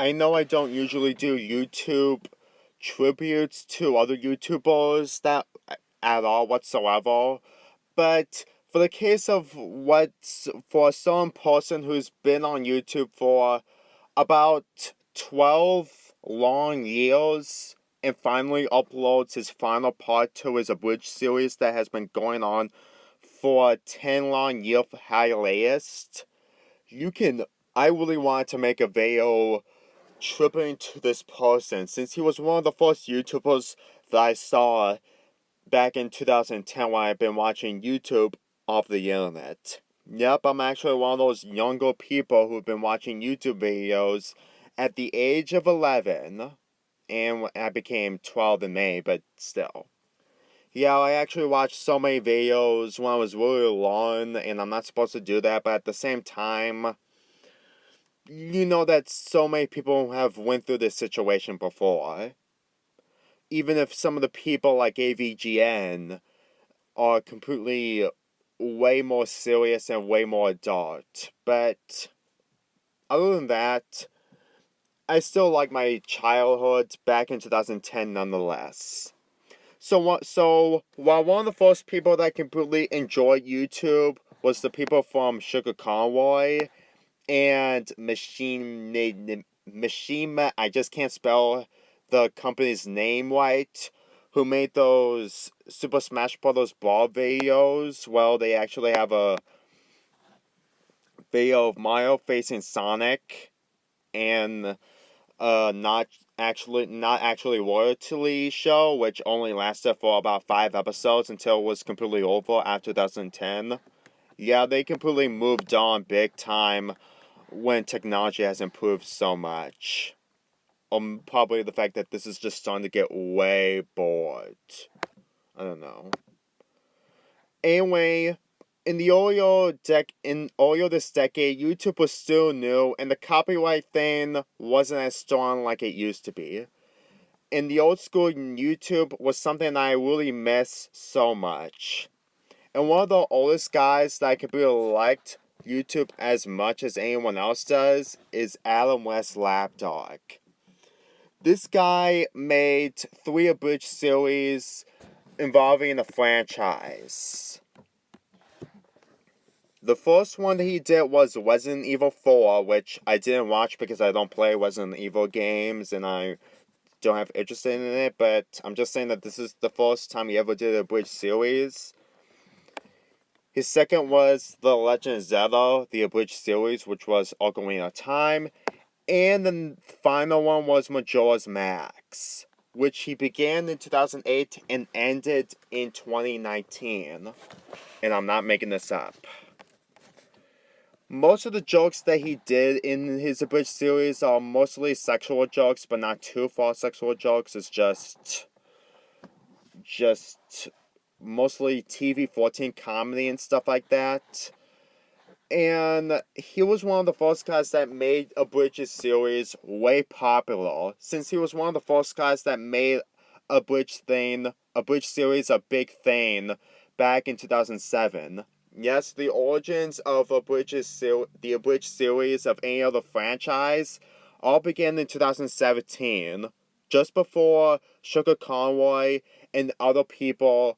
I know I don't usually do YouTube tributes to other YouTubers that at all whatsoever, but for the case of what's for some person who's been on YouTube for about 12 long years and finally uploads his final part to his abridged series that has been going on for 10 long year hiatus, I really want to make a video tripping to this person since he was one of the first YouTubers that I saw back in 2010 when I've been watching YouTube off the internet. Yep, I'm actually one of those younger people who've been watching YouTube videos at the age of 11, and I became 12 in May, but still. Yeah, I actually watched so many videos when I was really alone, and I'm not supposed to do that, but at the same time, you know that so many people have went through this situation before. Even if some of the people like AVGN are completely way more serious and way more adult. But other than that, I still like my childhood back in 2010 nonetheless. So while one of the first people that completely enjoyed YouTube was the people from Sugar Convoy and Machine, I just can't spell the company's name right, who made those Super Smash Bros. Brawl videos. Well, they actually have a video of Mario facing Sonic and not actually royalty show, which only lasted for about 5 episodes until it was completely over after 2010. Yeah, they completely moved on big time when technology has improved so much. Probably the fact that this is just starting to get way bored. I don't know. Anyway, in earlier this decade, YouTube was still new, and the copyright thing wasn't as strong like it used to be. And the old school YouTube was something I really miss so much. And one of the oldest guys that I could really liked YouTube as much as anyone else does is Adamwestslapdog. This guy made 3 abridged series involving a franchise. The first one that he did was Resident Evil 4, which I didn't watch because I don't play Resident Evil games and I don't have interest in it, but I'm just saying that this is the first time he ever did a abridged series. His second was The Legend of Zelda, the abridged series, which was Ocarina of Time. And the final one was Majora's Max, which he began in 2008 and ended in 2019. And I'm not making this up. Most of the jokes that he did in his abridged series are mostly sexual jokes, but not too far sexual jokes. It's just mostly TV-14 comedy and stuff like that. And he was one of the first guys that made abridged series way popular, since he was one of the first guys that made abridged series a big thing back in 2007. Yes, the origins of the abridged series of any other franchise all began in 2017, just before Sugar Convoy and other people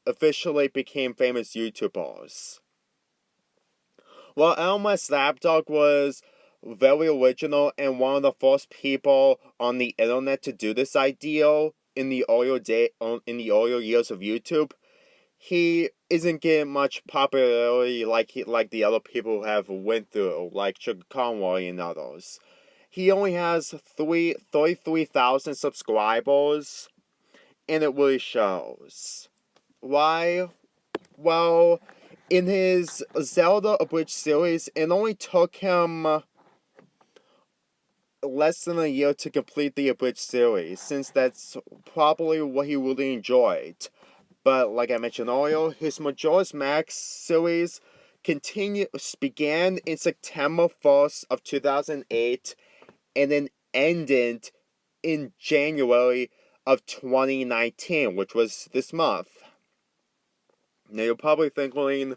officially became famous YouTubers. Well, Adamwestslapdog was very original and one of the first people on the internet to do this idea in the earlier years of YouTube. He isn't getting much popularity like the other people who have went through, like Sugar Convoy and others. He only has 33,000 subscribers, and it really shows. Why? Well, in his Zelda abridged series, it only took him less than a year to complete the abridged series, since that's probably what he really enjoyed. But like I mentioned earlier, his Majora's Max series began in September 1st of 2008 and then ended in January of 2019, which was this month. Now you're probably thinking,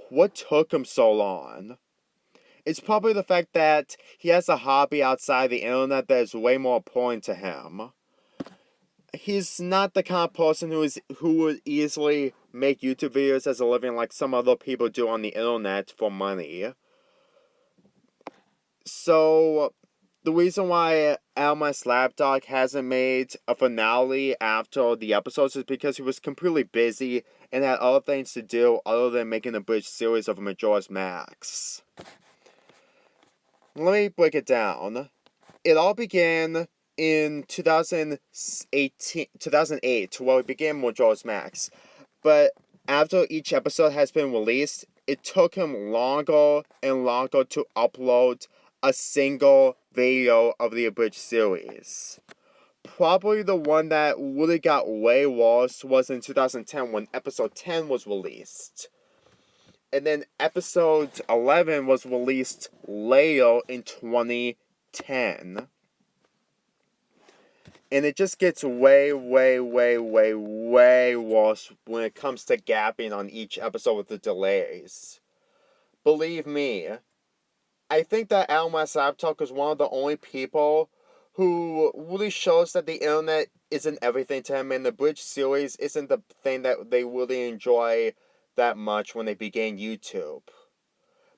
what took him so long? It's probably the fact that he has a hobby outside the internet that is way more important to him. He's not the kind of person who would easily make YouTube videos as a living like some other people do on the internet for money. So, the reason why Adamwestslapdog hasn't made a finale after the episodes is because he was completely busy and had other things to do other than making a bridge series of Majora's Max. Let me break it down. It all began in 2008, where we began Majora's Max. But after each episode has been released, it took him longer and longer to upload a single video of the abridged series. Probably the one that really got way worse was in 2010 when episode 10 was released. And then episode 11 was released later in 2010. And it just gets way worse when it comes to gapping on each episode with the delays. Believe me, I think that Adamwestslapdog is one of the only people who really shows that the internet isn't everything to him, and the bridge series isn't the thing that they really enjoy that much when they began YouTube.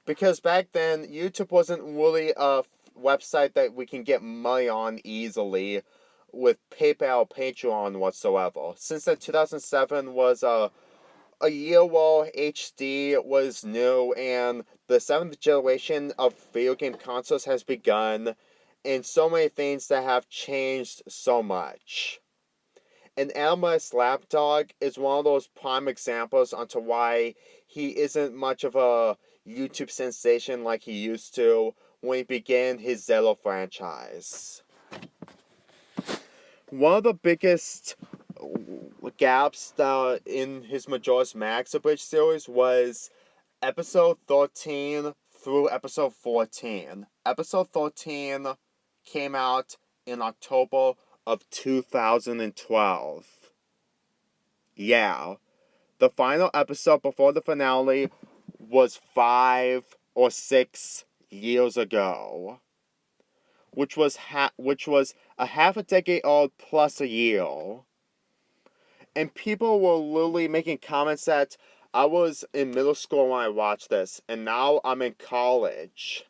Because back then, YouTube wasn't really a website that we can get money on easily with PayPal or Patreon whatsoever. Since that 2007 was a year where HD was new and the 7th generation of video game consoles has begun, and so many things that have changed so much. And Adamwestslapdog is one of those prime examples onto why he isn't much of a YouTube sensation like he used to when he began his Zelda franchise. One of the biggest gaps in his Majora's Max abridged series was episode 13 through episode 14. Episode 13 came out in October of 2012. Yeah. The final episode before the finale was 5 or 6 years ago. Which was a half a decade old plus a year. And people were literally making comments that I was in middle school when I watched this, and now I'm in college.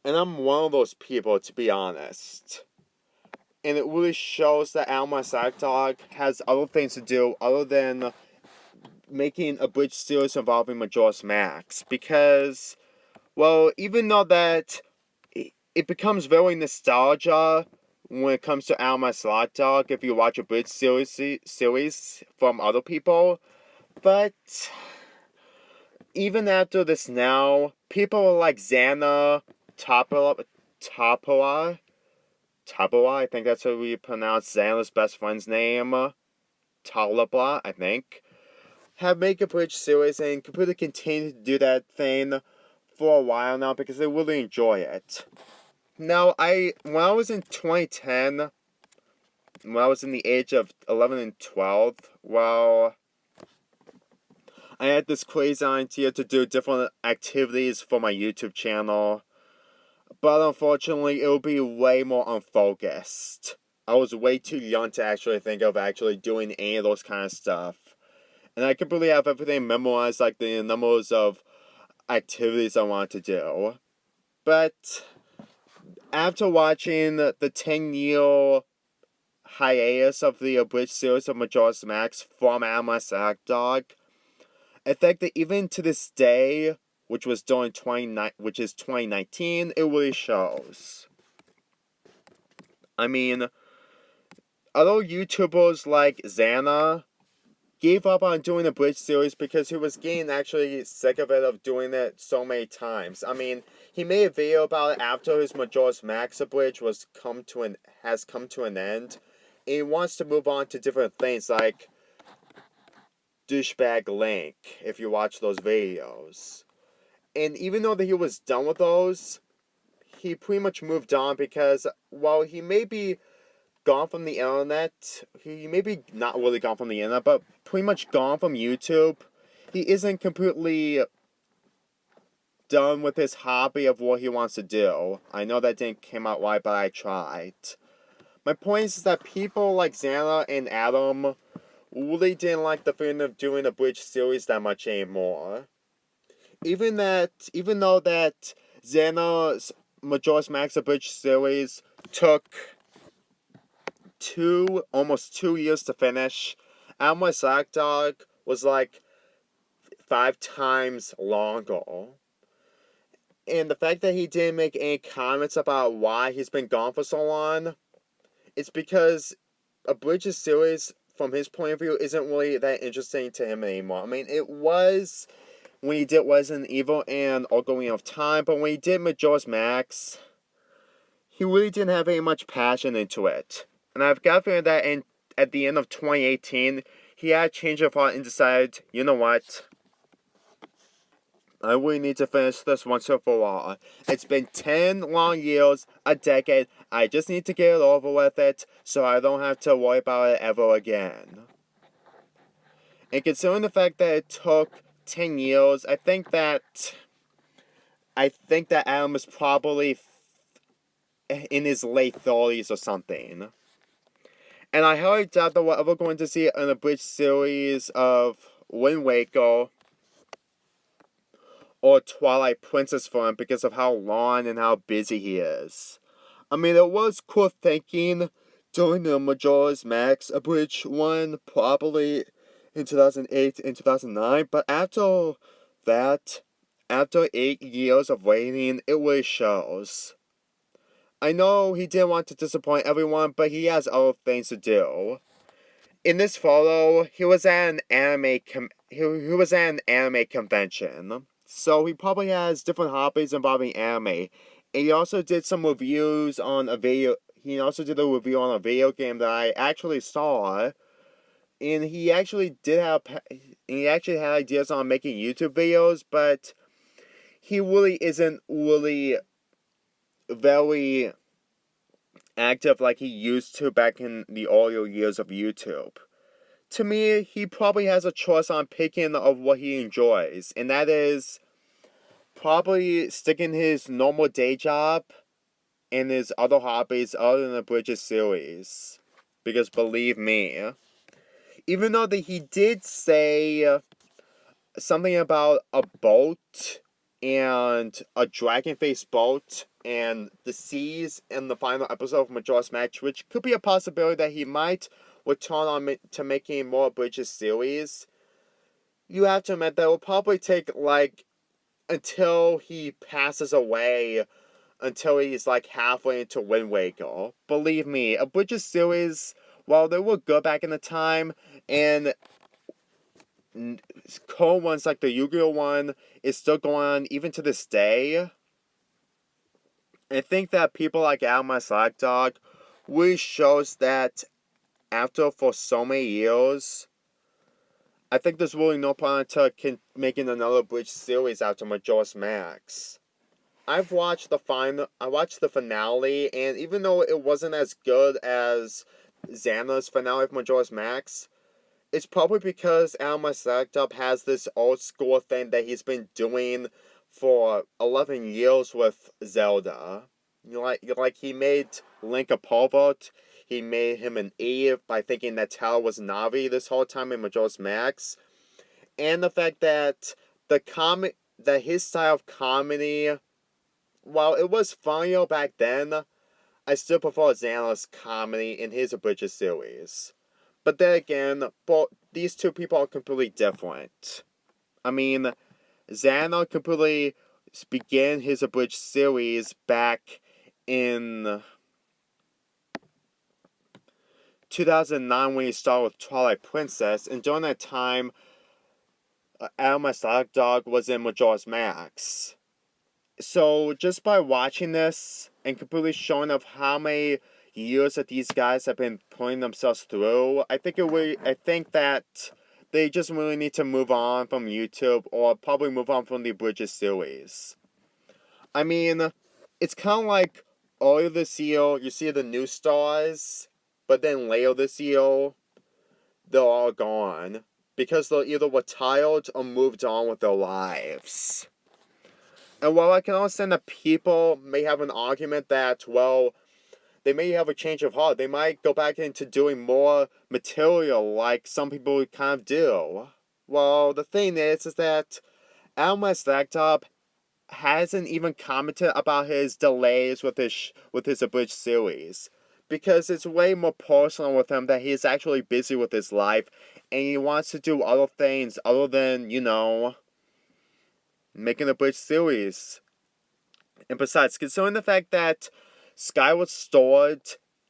And I'm one of those people, to be honest. And it really shows that Adamwestslapdog has other things to do other than making a bridge series involving Majora's Max. Because, well, even though that it becomes very nostalgia when it comes to Adamwestslapdog if you watch a bridge series from other people. But even after this now, people like Xana, Topola, I think that's how we pronounce Xana's best friend's name, Talabla, I think, have made a bridge series and completely continue to do that thing for a while now because they really enjoy it. Now, when I was in 2010, when I was in the age of 11 and 12, well, I had this crazy idea to do different activities for my YouTube channel, but unfortunately, it would be way more unfocused. I was way too young to actually think of actually doing any of those kind of stuff. And I completely have everything memorized, like the numbers of activities I wanted to do. But after watching the 10-year hiatus of the abridged series of Majora's Max from Adamwestslapdog, I think that even to this day, which is 2019, it really shows. I mean, other YouTubers like Xana gave up on doing the bridge series because he was getting actually sick of it, of doing it so many times. I mean, he made a video about it after his Majora's Max abridged has come to an end. And he wants to move on to different things like Douchebag Link, if you watch those videos. And even though that he was done with those, he pretty much moved on because while he may be gone from the internet, he may be not really gone from the internet, but pretty much gone from YouTube, he isn't completely done with his hobby of what he wants to do. I know that didn't come out right, but I tried. My point is that people like Xana and Adam really didn't like the feeling of doing a bridge series that much anymore. Even though that Xana's Majora's Max Bridge series took almost 2 years to finish, Adamwestslapdog was like 5 times longer. And the fact that he didn't make any comments about why he's been gone for so long, it's because a Bridges series, from his point of view, isn't really that interesting to him anymore. I mean, it was when he did Resident Evil and Ocarina of Time, but when he did Majora's Max, he really didn't have any much passion into it. And I've got a feeling that at the end of 2018, he had a change of heart and decided, you know what? I really need to finish this once and for all. It's been 10 long years, a decade. I just need to get it over with it so I don't have to worry about it ever again. And considering the fact that it took 10 years, I think that Adam is probably in his late 30s or something. And I highly doubt that we're ever going to see an abridged series of Wind Waker or Twilight Princess for him because of how long and how busy he is. I mean, it was cool thinking during the Majora's Max abridged one, probably in 2008 and 2009, but after that, after 8 years of waiting, it really shows. I know he didn't want to disappoint everyone, but he has other things to do. In this photo, he was at an anime convention, so he probably has different hobbies involving anime. And he also did some reviews on a video. He also did a review on a video game that I actually saw, and he actually had ideas on making YouTube videos, but he really isn't really very active like he used to back in the earlier years of YouTube. To me, he probably has a choice on picking of what he enjoys, and that is probably sticking his normal day job and his other hobbies other than the Bridges series. Because believe me, even though that he did say something about a boat and a dragon-faced boat and the seas in the final episode of Majora's Mask, which could be a possibility that he might return on to making more Bridges series, you have to admit that it will probably take, like, until he passes away, until he's, like, halfway into Wind Waker. Believe me, a Bridges series, while they were good back in the time, and cool ones like the Yu-Gi-Oh one is still going on even to this day. I think that people like Adamwestslapdog really shows that after for so many years, I think there's really no point to making another bridge series after Majora's Max. I watched the finale, and even though it wasn't as good as Xana's finale of Majora's Max, it's probably because Adamwestslapdog has this old school thing that he's been doing for 11 years with Zelda. Like he made Link a pervert. He made him an Eve by thinking that Tala was Navi this whole time in Majora's Max. And the fact that that his style of comedy, while it was funnier back then, I still prefer Xana's comedy in his Bridges series. But then again, these two people are completely different. I mean, Xana completely began his abridged series back in 2009 when he started with Twilight Princess, and during that time, Adamwestslapdog was in Majora's Max. So just by watching this and completely showing of how many years that these guys have been putting themselves through, I think that they just really need to move on from YouTube or probably move on from the Bridges series. I mean, it's kind of like earlier this year, you see the new stars, but then later this year, they're all gone. because they're either retired or moved on with their lives. And while I can understand that people may have an argument that, well, they may have a change of heart, they might go back into doing more material like some people kind of do. Well, the thing is that Adamwestslapdog hasn't even commented about his delays with his abridged series, because it's way more personal with him that he's actually busy with his life and he wants to do other things other than, making a abridged series. And besides, considering the fact that Skyward Sword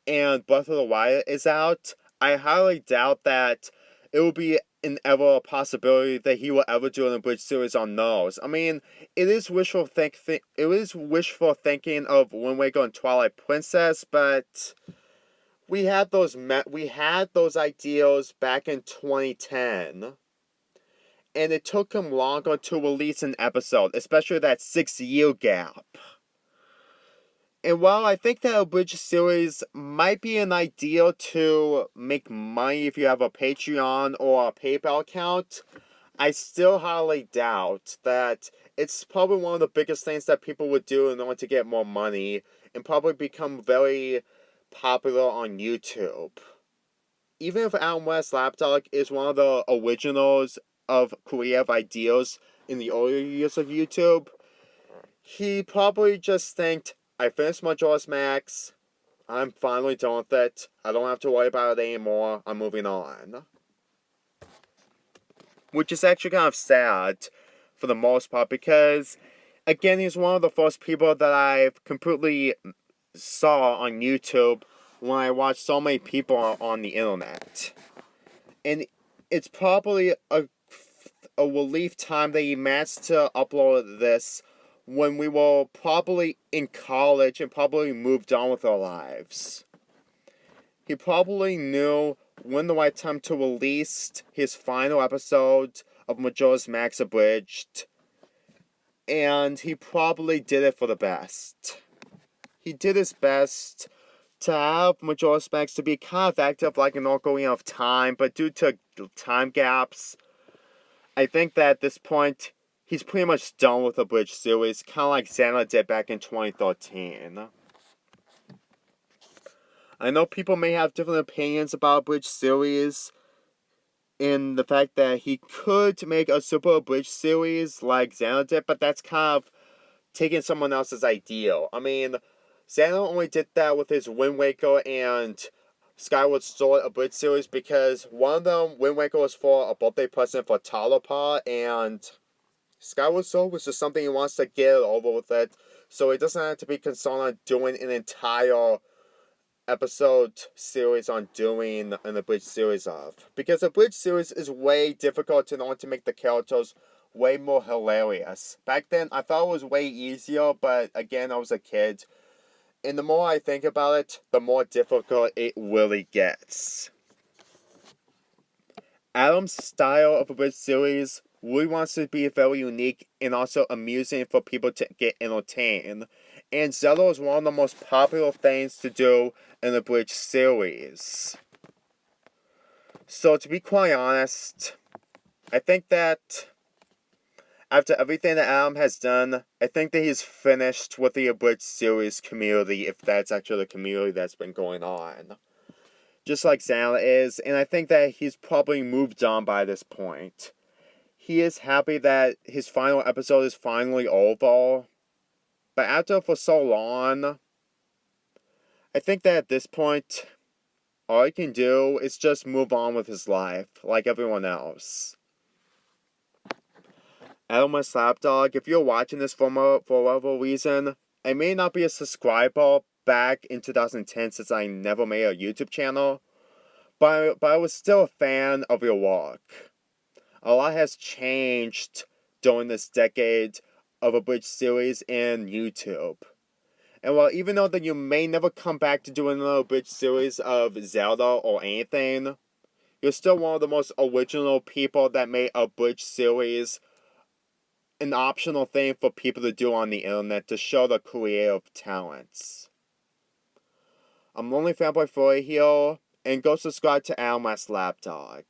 and Breath of the Wild is out, I highly doubt that it will be a possibility that he will ever do an abridged series on those. I mean, it is wishful thinking of Wind Waker and Twilight Princess, but we had those ideas back in 2010, and it took him longer to release an episode, especially that 6-year gap. And while I think that a abridged series might be an idea to make money if you have a Patreon or a PayPal account, I still highly doubt that it's probably one of the biggest things that people would do in order to get more money and probably become very popular on YouTube. Even if Adamwestslapdog is one of the originals of creative ideas in the earlier years of YouTube, he probably just think, I finished Majora's Max, I'm finally done with it, I don't have to worry about it anymore, I'm moving on. Which is actually kind of sad, for the most part, because, again, he's one of the first people that I've completely saw on YouTube when I watched so many people on the internet. And it's probably a relief time that he managed to upload this when we were probably in college and probably moved on with our lives. He probably knew when the right time to release his final episode of Majora's Max Abridged, and he probably did it for the best. He did his best to have Majora's Max to be kind of active like an Ocarina of Time, but due to time gaps, I think that at this point, he's pretty much done with the abridged series, kind of like Zelda did back in 2013. I know people may have different opinions about abridged series, in the fact that he could make a super abridged series like Zelda did, but that's kind of taking someone else's ideal. I mean, Zelda only did that with his Wind Waker and Skyward Sword abridged series because one of them, Wind Waker, was for a birthday present for Talapa, and Skyward Sword was just something he wants to get over with it, so he doesn't have to be concerned on doing an entire episode series on doing an abridged series of. Because a abridged series is way difficult in order to make the characters way more hilarious. Back then, I thought it was way easier, but again, I was a kid. And the more I think about it, the more difficult it really gets. Adam's style of abridged series really wants to be very unique and also amusing for people to get entertained. And Zelda is one of the most popular things to do in the abridged series. So to be quite honest, I think that after everything that Adam has done, I think that he's finished with the abridged series community, if that's actually the community that's been going on. Just like Zelda is, and I think that he's probably moved on by this point. He is happy that his final episode is finally over, but after for so long, I think that at this point, all he can do is just move on with his life, like everyone else. Adamwestslapdog, if you're watching this for whatever reason, I may not be a subscriber back in 2010 since I never made a YouTube channel, but I was still a fan of your work. A lot has changed during this decade of abridged series in YouTube. And while even though that you may never come back to doing another abridged series of Zelda or anything, you're still one of the most original people that made a abridged series an optional thing for people to do on the internet to show their creative talents. I'm Lonely Fanboy 4 here, and go subscribe to Adamwestslapdog.